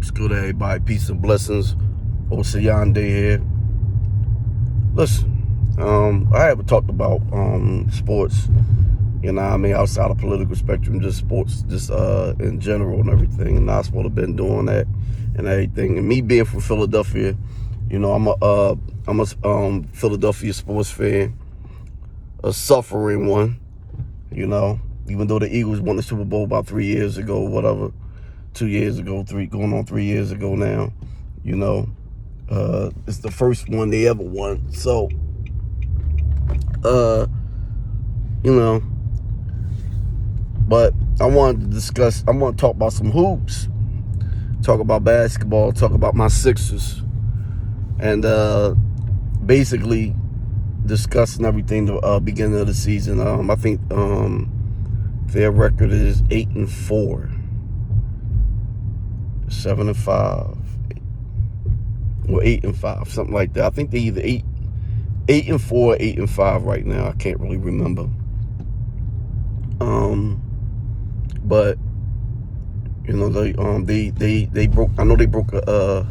It's good, everybody. Peace and blessings. Osayande here. Listen, I haven't talked about sports, outside of political spectrum, just sports, just in general and everything. And I'm supposed to been doing that and everything. And me being from Philadelphia, I'm a Philadelphia sports fan, a suffering one, even though the Eagles won the Super Bowl about 3 years ago, whatever. 2 years ago, going on 3 years ago now, it's the first one they ever won. So, but I want to talk about some hoops, talk about basketball, talk about my Sixers, and basically discussing everything the beginning of the season. I think their record is 8-4. 7-5, or 8-5, something like that. I think they either 8-4, 8-5 right now. I can't really remember. But they broke. I know they broke a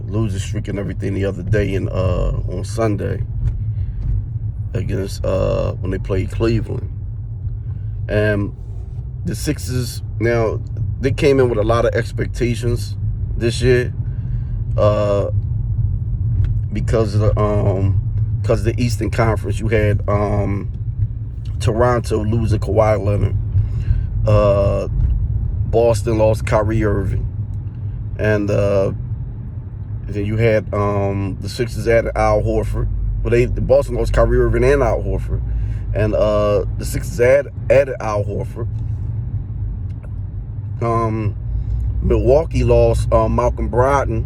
losing streak and everything the other day on Sunday against when they played Cleveland. And the Sixers, now, they came in with a lot of expectations this year because of the Eastern Conference. You had Toronto losing Kawhi Leonard. Boston lost Kyrie Irving. And then you had the Sixers added Al Horford. Well, Boston lost Kyrie Irving and Al Horford. And the Sixers added Al Horford. Milwaukee lost Malcolm Brogdon,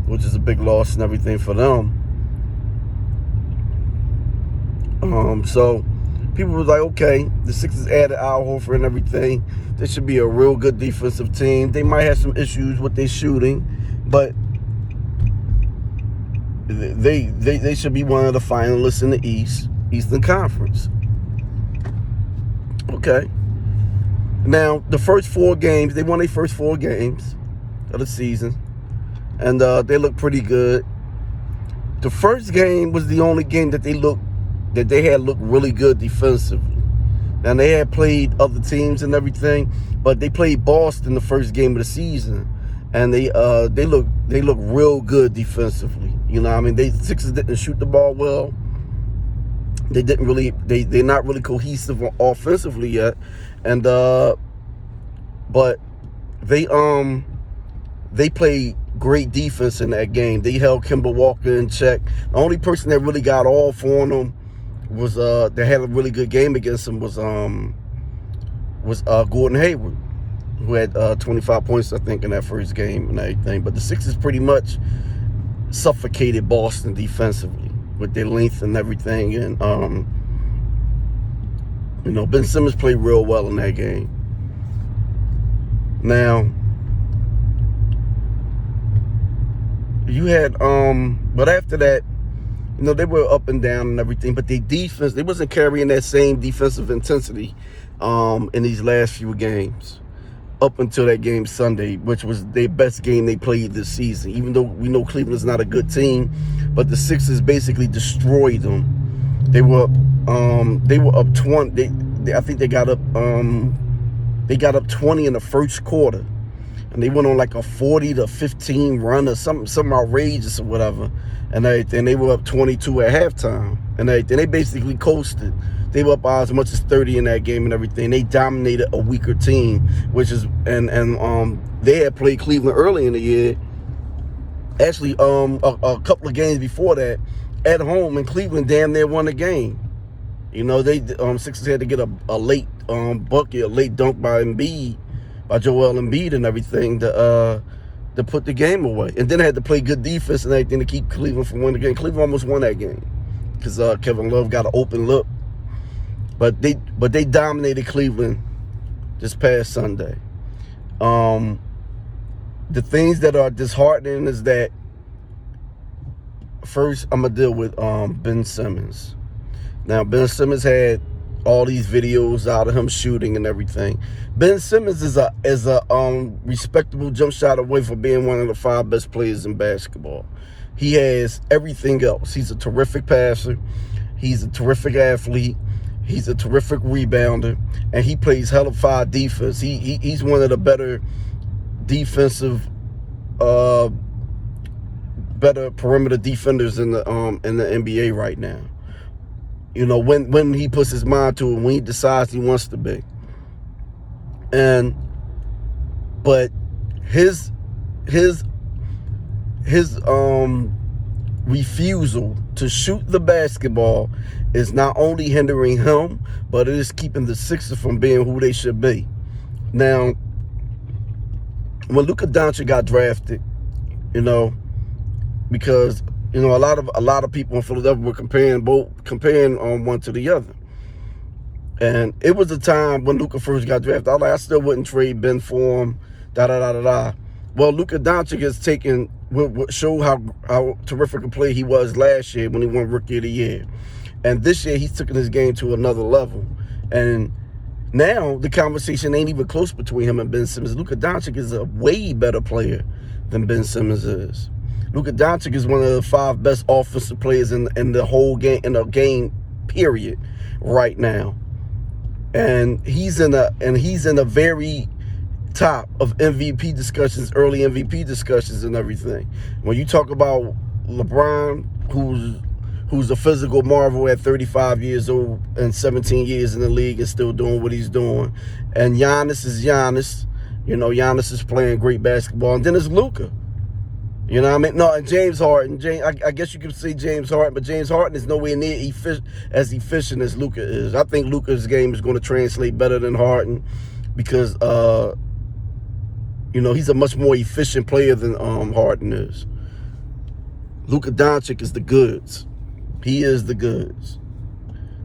which is a big loss and everything for them. So people were like, okay, the Sixers added Al Horford and everything. They should be a real good defensive team. They might have some issues with their shooting, but they should be one of the finalists in the Eastern Conference. Okay. Now, the first 4 games, they won their first 4 games of the season, and they looked pretty good. The first game was the only game that they had looked really good defensively. Now, they had played other teams and everything, but they played Boston the first game of the season, and they look real good defensively. The Sixers didn't shoot the ball well. They didn't really. They're not really cohesive offensively yet, and but they played great defense in that game. They held Kemba Walker in check. The only person that really got off on them was that had a really good game against him was Gordon Hayward, who had 25 points I think in that first game and everything. But the Sixers pretty much suffocated Boston defensively with their length and everything, and Ben Simmons played real well in that game. Now, you had but after that, they were up and down and everything, but their defense, they wasn't carrying that same defensive intensity in these last few games up until that game Sunday, which was their best game they played this season. Even though we know Cleveland's not a good team, but the Sixers basically destroyed them. They were up 20. I think they got up 20 in the first quarter, and they went on like a 40-15 run or something outrageous or whatever, and everything. They were up 22 at halftime, and everything. They basically coasted. They were up by as much as 30 in that game and everything. They dominated a weaker team, and they had played Cleveland early in the year. Actually, a couple of games before that, at home, and Cleveland damn near won the game. They Sixers had to get a late bucket, a late dunk by Joel Embiid and everything to put the game away, and then they had to play good defense and everything to keep Cleveland from winning the game. Cleveland almost won that game because Kevin Love got an open look. But they dominated Cleveland this past Sunday. The things that are disheartening is that, first, I'm going to deal with Ben Simmons. Now, Ben Simmons had all these videos out of him shooting and everything. Ben Simmons is a respectable jump shot away from being one of the 5 best players in basketball. He has everything else. He's a terrific passer. He's a terrific athlete. He's a terrific rebounder, and he plays hell of fire defense. He's one of the better defensive, better perimeter defenders in the NBA right now. You know, when he puts his mind to it, when he decides he wants to be. But his refusal to shoot the basketball is not only hindering him, but it is keeping the Sixers from being who they should be. Now, when Luka Doncic got drafted, you know, because you know a lot of people in Philadelphia were comparing one to the other, and it was a time when Luka first got drafted. I still wouldn't trade Ben for him. Well, Luka Doncic has show how terrific a player he was last year when he won Rookie of the Year, and this year he's taken his game to another level. And now the conversation ain't even close between him and Ben Simmons. Luka Doncic is a way better player than Ben Simmons is. Luka Doncic is one of the 5 best offensive players in the whole game, period, right now. And he's in a very top of MVP discussions, early MVP discussions and everything. When you talk about LeBron, who's a physical marvel at 35 years old and 17 years in the league and still doing what he's doing, and Giannis is Giannis. You know, Giannis is playing great basketball, and then there's Luka. You know what I mean? No, and James Harden. I guess you could say James Harden, but James Harden is nowhere near as efficient as Luka is. I think Luka's game is going to translate better than Harden because, you know, he's a much more efficient player than Harden is. Luka Doncic is the goods. He is the goods.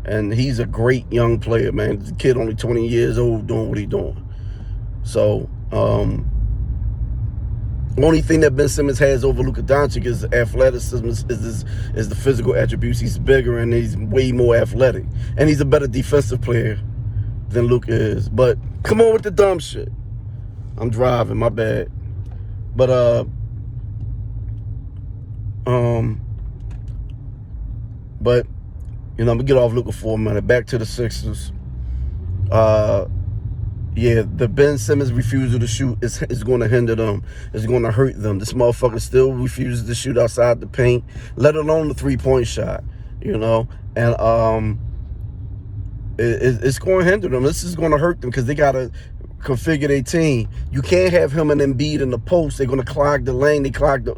And he's a great young player, man. The kid only 20 years old doing what he's doing. So, the only thing that Ben Simmons has over Luka Doncic is athleticism, is the physical attributes. He's bigger and he's way more athletic. And he's a better defensive player than Luka is. But come on with the dumb shit. I'm driving, my bad. But, you know, I'm going to get off Luka for a minute. Back to the Sixers. Yeah, the Ben Simmons refusal to shoot is going to hinder them. It's going to hurt them. This motherfucker still refuses to shoot outside the paint, let alone the 3-point shot, you know. And it's going to hinder them. This is going to hurt them because they got to configure their team. You can't have him and Embiid in the post. They're going to clog the lane. They clog the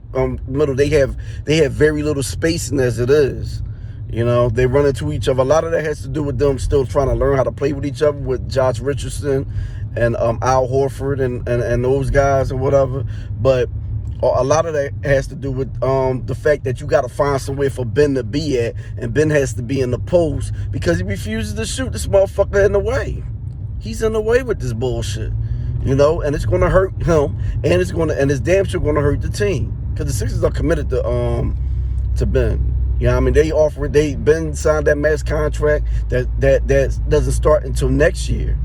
middle. They have very little spacing as it is. You know, they run into each other. A lot of that has to do with them still trying to learn how to play with each other, with Josh Richardson and Al Horford and those guys or whatever. But a lot of that has to do with the fact that you got to find somewhere for Ben to be at, and Ben has to be in the post because he refuses to shoot. This motherfucker in the way. He's in the way with this bullshit, you know, and it's going to hurt him, and it's damn sure going to hurt the team because the Sixers are committed to Ben. You know what I mean? Ben signed that max contract that doesn't start until next year.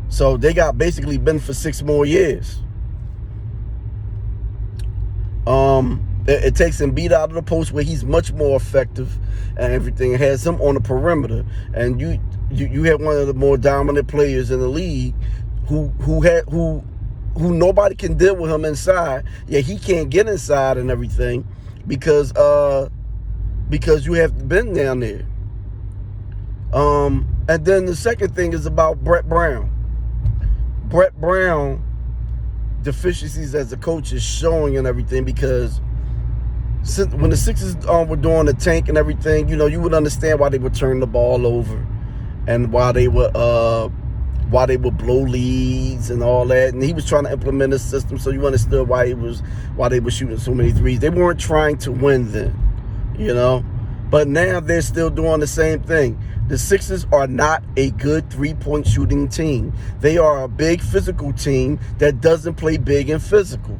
So they got basically Ben for 6 more years. It takes Embiid out of the post where he's much more effective and everything. It has him on the perimeter. And you have one of the more dominant players in the league who nobody can deal with him inside. Yeah, he can't get inside and everything because you have been down there. And then the second thing is about Brett Brown. Brett Brown deficiencies as a coach is showing and everything because when the Sixers were doing the tank and everything, you know, you would understand why they would turn the ball over and why they would blow leads and all that. And he was trying to implement a system, so you understood why they were shooting so many threes. They weren't trying to win then. You know, but now they're still doing the same thing. The Sixers are not a good 3-point shooting team. They are a big physical team that doesn't play big and physical.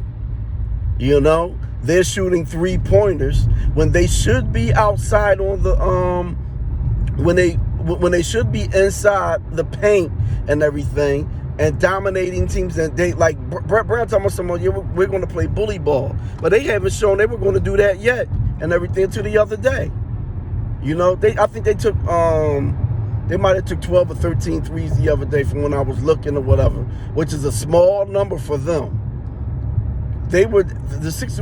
You know, they're shooting 3-pointers when they should be outside on the when when they should be inside the paint and everything and dominating teams. And they like Brett Brown talking about someone, yeah, we're going to play bully ball, but they haven't shown they were going to do that yet and everything until the other day. You know, I think they took they might have took 12 or 13 threes the other day from when I was looking or whatever, which is a small number for them. The Sixers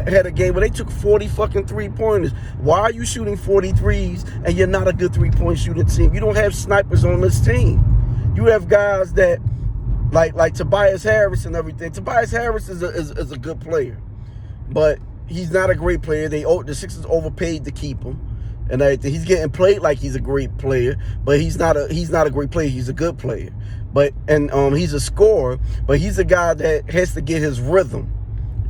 had a game where they took 40 fucking 3-pointers. Why are you shooting 40 threes and you're not a good 3-point shooting team? You don't have snipers on this team. You have guys that like Tobias Harris and everything. Tobias Harris is a good player, but he's not a great player. The Sixers overpaid to keep him and everything. He's getting played like he's a great player, but he's not a great player. He's a good player, but he's a scorer, but he's a guy that has to get his rhythm.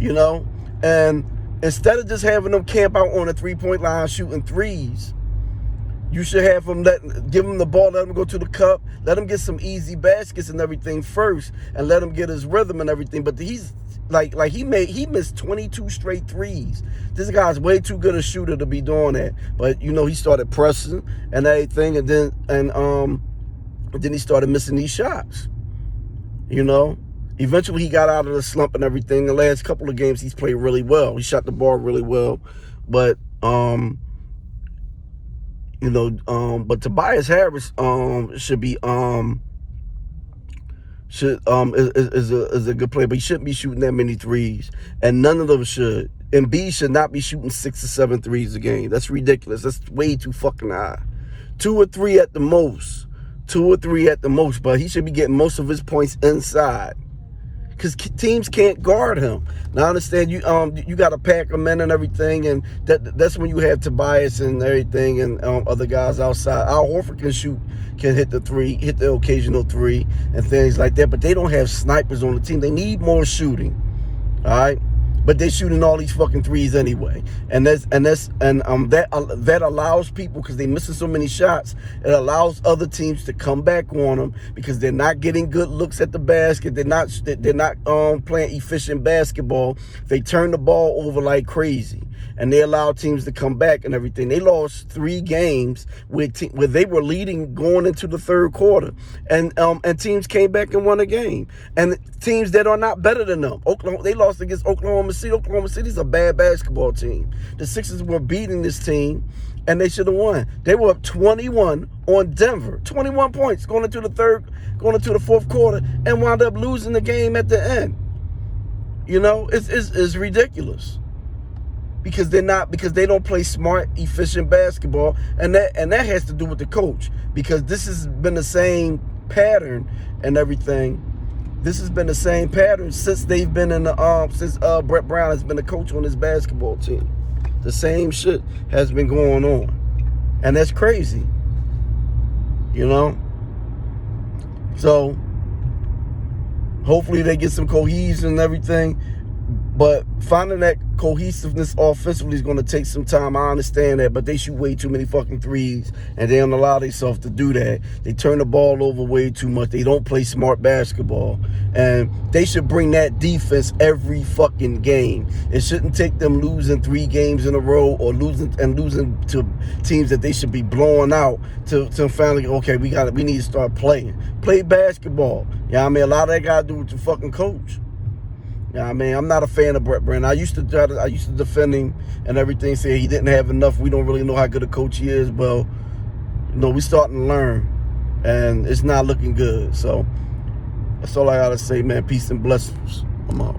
You know, and instead of just having them camp out on the 3-point line shooting threes, you should have them give him the ball, let him go to the cup, let him get some easy baskets and everything first, and let him get his rhythm and everything. But he's he missed 22 straight threes. This guy's way too good a shooter to be doing that. But you know, he started pressing and everything, and then he started missing these shots. You know. Eventually, he got out of the slump and everything. The last couple of games, he's played really well. He shot the ball really well, but but Tobias Harris should be is a good player, but he shouldn't be shooting that many threes, and none of them should. Embiid should not be shooting 6 or 7 threes a game. That's ridiculous. That's way too fucking high. 2 or 3 at the most. 2 or 3 at the most, but he should be getting most of his points inside, because teams can't guard him. Now I understand you got to pack him in and everything, and that's when you have Tobias and everything and other guys outside. Al Horford can hit the occasional 3 and things like that, but they don't have snipers on the team. They need more shooting, all right? But they're shooting all these fucking threes anyway, and that allows people, because they're missing so many shots, it allows other teams to come back on them because they're not getting good looks at the basket. They're not playing efficient basketball. They turn the ball over like crazy, and they allow teams to come back and everything. They lost 3 games where they were leading going into the third quarter, and teams came back and won a game. And teams that are not better than them, they lost against Oklahoma City. Oklahoma City's a bad basketball team. The Sixers were beating this team, and they should have won. They were up 21 on Denver, 21 points going into the fourth quarter, and wound up losing the game at the end. You know, it's ridiculous. Because they don't play smart, efficient basketball, and that has to do with the coach, because this has been the same pattern and everything. This has been the same pattern since they've been in since Brett Brown has been the coach on this basketball team. The same shit has been going on, and that's crazy. You know, so hopefully they get some cohesion and everything. But finding that cohesiveness offensively is going to take some time. I understand that, but they shoot way too many fucking threes, and they don't allow themselves to do that. They turn the ball over way too much. They don't play smart basketball, and they should bring that defense every fucking game. It shouldn't take them losing 3 games in a row or losing to teams that they should be blowing out to finally, okay, we need to start playing. Play basketball. Yeah, I mean, a lot of that got to do with the fucking coach. Yeah, I mean, I'm not a fan of Brett Brown. I used to defend him and everything, say he didn't have enough. We don't really know how good a coach he is. Well, you know, we starting to learn, and it's not looking good. So that's all I gotta say, man. Peace and blessings. I'm out.